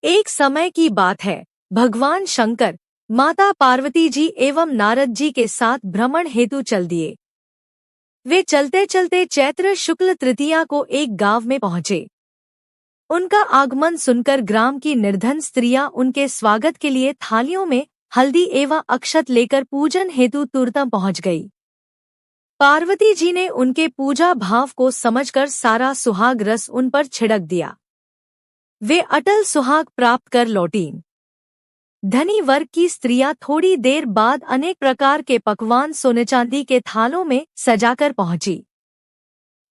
एक समय की बात है, भगवान शंकर माता पार्वती जी एवं नारद जी के साथ भ्रमण हेतु चल दिए। वे चलते चलते चैत्र शुक्ल तृतीया को एक गांव में पहुंचे। उनका आगमन सुनकर ग्राम की निर्धन स्त्रियां उनके स्वागत के लिए थालियों में हल्दी एवं अक्षत लेकर पूजन हेतु तुरंत पहुंच गई। पार्वती जी ने उनके पूजा भाव को समझकर सारा सुहाग रस उन पर छिड़क दिया। वे अटल सुहाग प्राप्त कर लौटीं। धनी वर्ग की स्त्रियां थोड़ी देर बाद अनेक प्रकार के पकवान सोने चांदी के थालों में सजाकर पहुंची।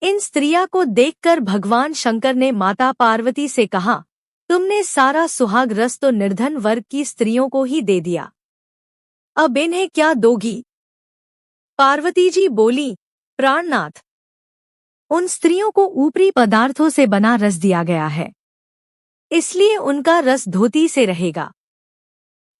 इन स्त्रियां को देखकर भगवान शंकर ने माता पार्वती से कहा, तुमने सारा सुहाग रस तो निर्धन वर्ग की स्त्रियों को ही दे दिया, अब इन्हें क्या दोगी? पार्वती जी बोली, प्राणनाथ, उन स्त्रियों को ऊपरी पदार्थों से बना रस दिया गया है, इसलिए उनका रस धोती से रहेगा,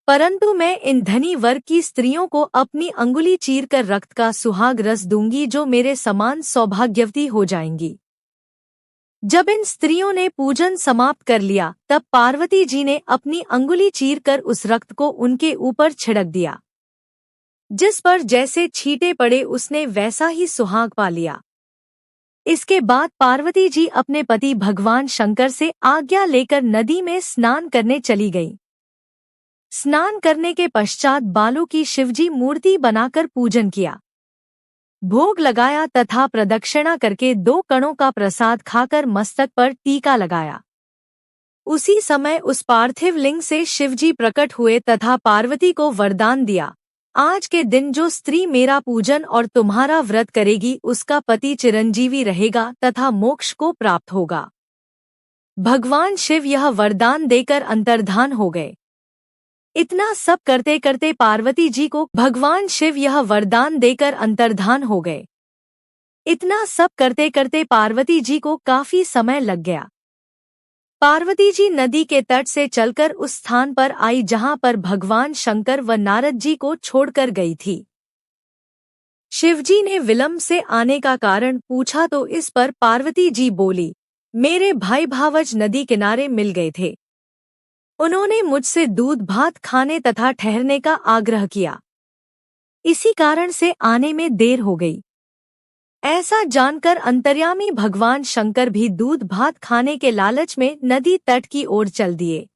परंतु मैं इन धनी वर्ग की स्त्रियों को अपनी अंगुली चीरकर रक्त का सुहाग रस दूंगी, जो मेरे समान सौभाग्यवती हो जाएंगी। जब इन स्त्रियों ने पूजन समाप्त कर लिया, तब पार्वती जी ने अपनी अंगुली चीरकर उस रक्त को उनके ऊपर छिड़क दिया। जिस पर जैसे छींटे पड़े उसने वैसा ही सुहाग पा लिया। इसके बाद पार्वती जी अपने पति भगवान शंकर से आज्ञा लेकर नदी में स्नान करने चली गईं। स्नान करने के पश्चात बालों की शिवजी मूर्ति बनाकर पूजन किया, भोग लगाया तथा प्रदक्षिणा करके 2 कणों का प्रसाद खाकर मस्तक पर टीका लगाया। उसी समय उस पार्थिव लिंग से शिवजी प्रकट हुए तथा पार्वती को वरदान दिया, आज के दिन जो स्त्री मेरा पूजन और तुम्हारा व्रत करेगी उसका पति चिरंजीवी रहेगा तथा मोक्ष को प्राप्त होगा। भगवान शिव यह वरदान देकर अंतर्धान हो गए। इतना सब करते करते पार्वती जी को भगवान शिव यह वरदान देकर अंतर्धान हो गए। इतना सब करते करते पार्वती जी को काफी समय लग गया। पार्वती जी नदी के तट से चलकर उस स्थान पर आई जहां पर भगवान शंकर व नारद जी को छोड़कर गई थी। शिवजी ने विलंब से आने का कारण पूछा तो इस पर पार्वती जी बोली, मेरे भाई भावज नदी किनारे मिल गए थे। उन्होंने मुझसे दूध भात खाने तथा ठहरने का आग्रह किया, इसी कारण से आने में देर हो गई। ऐसा जानकर अंतर्यामी भगवान शंकर भी दूध भात खाने के लालच में नदी तट की ओर चल दिए।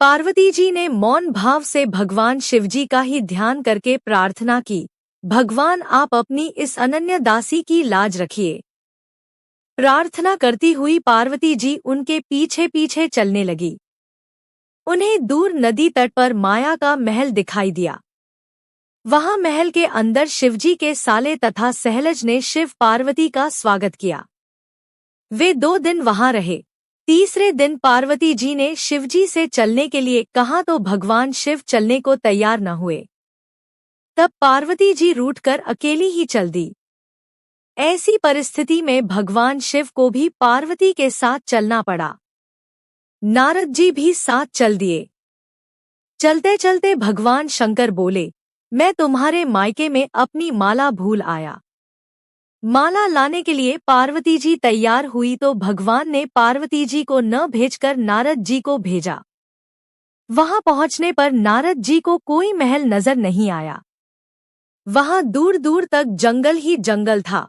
पार्वती जी ने मौन भाव से भगवान शिवजी का ही ध्यान करके प्रार्थना की, भगवान आप अपनी इस अनन्य दासी की लाज रखिए। प्रार्थना करती हुई पार्वती जी उनके पीछे पीछे चलने लगी। उन्हें दूर नदी तट पर माया का महल दिखाई दिया। वहां महल के अंदर शिवजी के साले तथा सहलज ने शिव पार्वती का स्वागत किया। वे 2 दिन वहां रहे। तीसरे दिन पार्वती जी ने शिवजी से चलने के लिए कहा तो भगवान शिव चलने को तैयार न हुए। तब पार्वती जी रूठकर अकेली ही चल दी। ऐसी परिस्थिति में भगवान शिव को भी पार्वती के साथ चलना पड़ा। नारद जी भी साथ चल दिए। चलते चलते भगवान शंकर बोले, मैं तुम्हारे मायके में अपनी माला भूल आया। माला लाने के लिए पार्वती जी तैयार हुई तो भगवान ने पार्वती जी को न भेजकर नारद जी को भेजा। वहां पहुंचने पर नारद जी को कोई महल नजर नहीं आया। वहां दूर दूर तक जंगल ही जंगल था।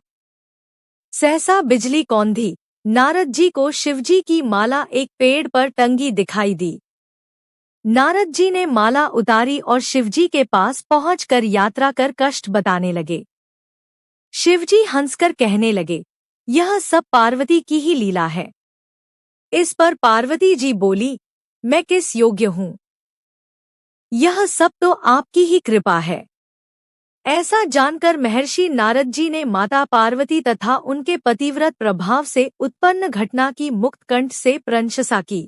सहसा बिजली कौंधी। नारद जी को शिवजी की माला एक पेड़ पर टंगी दिखाई दी। नारद जी ने माला उतारी और शिवजी के पास पहुंचकर यात्रा कर कष्ट बताने लगे। शिवजी हंसकर कहने लगे, यह सब पार्वती की ही लीला है। इस पर पार्वती जी बोली, मैं किस योग्य हूँ? यह सब तो आपकी ही कृपा है। ऐसा जानकर महर्षि नारद जी ने माता पार्वती तथा उनके पतिव्रत प्रभाव से उत्पन्न घटना की मुक्त कंठ से प्रशंसा की।